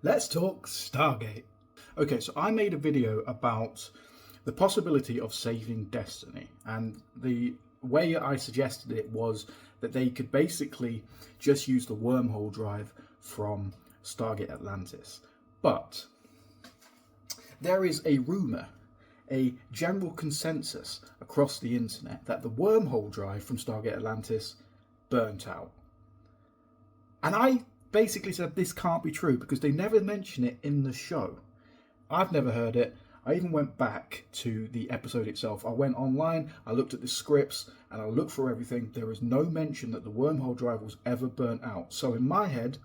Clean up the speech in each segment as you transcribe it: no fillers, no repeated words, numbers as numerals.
Let's talk Stargate. Okay, so I made a video about the possibility of saving Destiny, and the way I suggested it was that they could basically just use the wormhole drive from Stargate Atlantis. But there is a rumour, a general consensus across the internet that the wormhole drive from Stargate Atlantis burnt out. And I basically said this can't be true because they never mention it in the show. I've never heard it. I even went back to the episode itself. I went online, I looked at the scripts, and I looked for everything. There is no mention that the wormhole drive was ever burnt out. So in my head,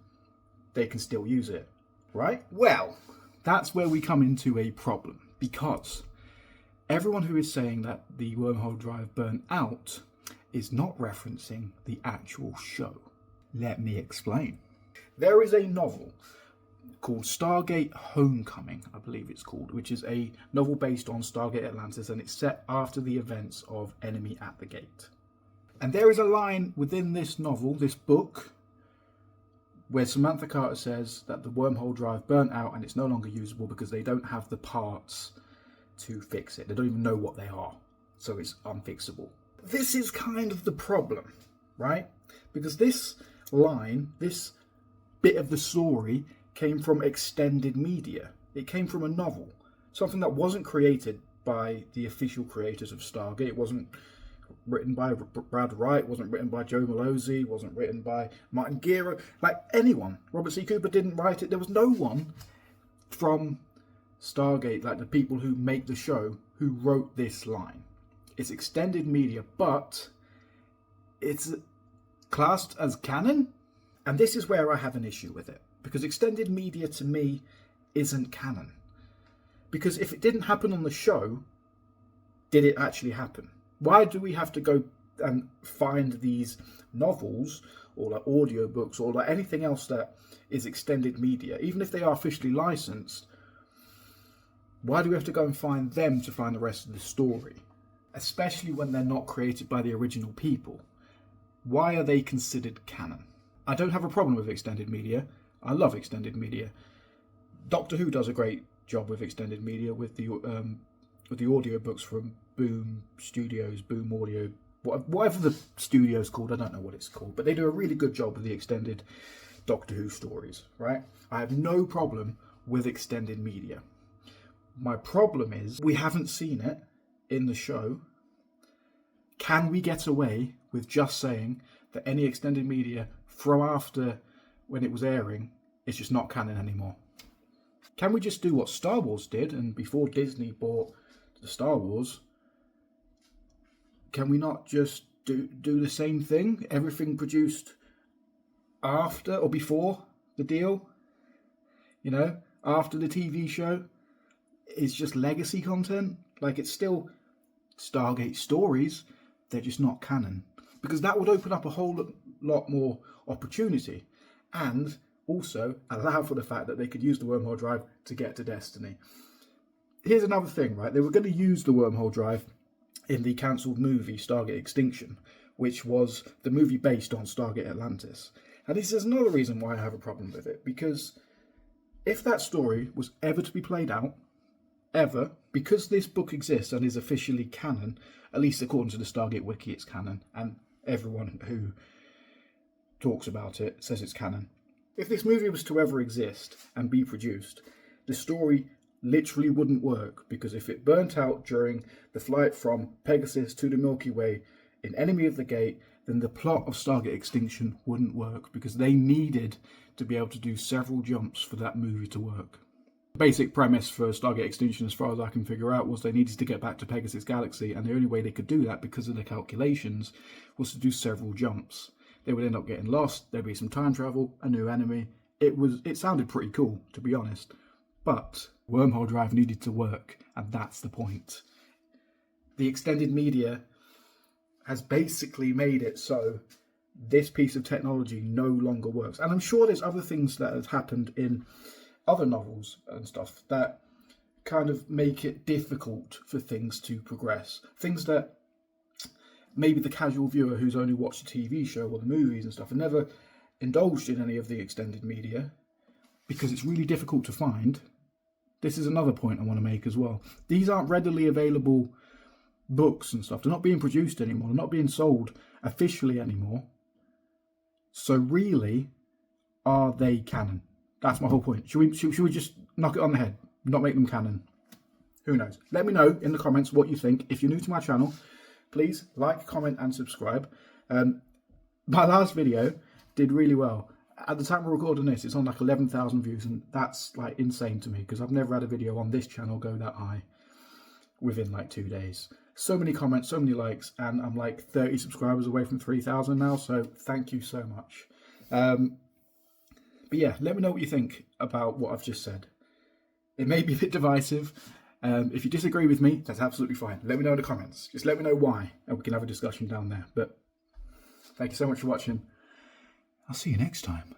they can still use it, right? Well, that's where we come into a problem, because everyone who is saying that the wormhole drive burnt out is not referencing the actual show. Let me explain. There is a novel called Stargate Homecoming, I believe it's called, which is a novel based on Stargate Atlantis, and it's set after the events of Enemy at the Gate. And there is a line within this novel, this book, where Samantha Carter says that the wormhole drive burnt out and it's no longer usable because they don't have the parts to fix it. They don't even know what they are, so it's unfixable. This is kind of the problem, right? Because this line, this bit of the story came from extended media. It came from a novel, something that wasn't created by the official creators of Stargate. It wasn't written by Brad Wright, wasn't written by Joe Malozzi, wasn't written by Martin Gero, like anyone. Robert C. Cooper didn't write it. There was no one from Stargate, like the people who make the show, who wrote this line. It's extended media, but it's classed as canon. And this is where I have an issue with it, because extended media to me isn't canon. Because if it didn't happen on the show, did it actually happen? Why do we have to go and find these novels or like audiobooks or like anything else that is extended media, even if they are officially licensed? Why do we have to go and find them to find the rest of the story? Especially when they're not created by the original people. Why are they considered canon? I don't have a problem with extended media. I love extended media. Doctor Who does a great job with extended media with the audiobooks from Boom Studios, Boom Audio, whatever the studio's called. I don't know what it's called, but they do a really good job with the extended Doctor Who stories, right? I have no problem with extended media. My problem is we haven't seen it in the show. Can we get away with just saying that any extended media from after when it was airing is just not canon anymore? Can we just do what Star Wars did, and before Disney bought the Star Wars, can we not just do the same thing? Everything produced after or before the deal, after the TV show, is just legacy content. Like, it's still Stargate stories, they're just not canon. Because that would open up a whole lot more opportunity, and also allow for the fact that they could use the wormhole drive to get to Destiny. Here's another thing, right? They were going to use the wormhole drive in the cancelled movie Stargate Extinction, which was the movie based on Stargate Atlantis. And this is another reason why I have a problem with it, because if that story was ever to be played out, ever, because this book exists and is officially canon, at least according to the Stargate Wiki, it's canon, and everyone who talks about it says it's canon. If this movie was to ever exist and be produced, the story literally wouldn't work, because if it burnt out during the flight from Pegasus to the Milky Way in Enemy of the Gate, then the plot of Stargate Extinction wouldn't work, because they needed to be able to do several jumps for that movie to work. The basic premise for Stargate Extinction, as far as I can figure out, was they needed to get back to Pegasus Galaxy, and the only way they could do that, because of the calculations, was to do several jumps. They would end up getting lost, there'd be some time travel, a new enemy. It sounded pretty cool, to be honest. But wormhole drive needed to work, and that's the point. The extended media has basically made it so this piece of technology no longer works. And I'm sure there's other things that have happened in other novels and stuff that kind of make it difficult for things to progress. Things that maybe the casual viewer who's only watched the TV show or the movies and stuff and never indulged in any of the extended media because it's really difficult to find. This is another point I want to make as well. These aren't readily available books and stuff. They're not being produced anymore. They're not being sold officially anymore. So really, are they canon? That's my whole point. Should we just knock it on the head? Not make them canon? Who knows? Let me know in the comments what you think. If you're new to my channel, please like, comment and subscribe. My last video did really well. At the time of recording this, it's on like 11,000 views, and that's like insane to me because I've never had a video on this channel go that high within like 2 days. So many comments, so many likes, and I'm like 30 subscribers away from 3,000 now, so thank you so much. But yeah, let me know what you think about what I've just said. It may be a bit divisive. If you disagree with me, that's absolutely fine. Let me know in the comments. Just let me know why, and we can have a discussion down there. But thank you so much for watching. I'll see you next time.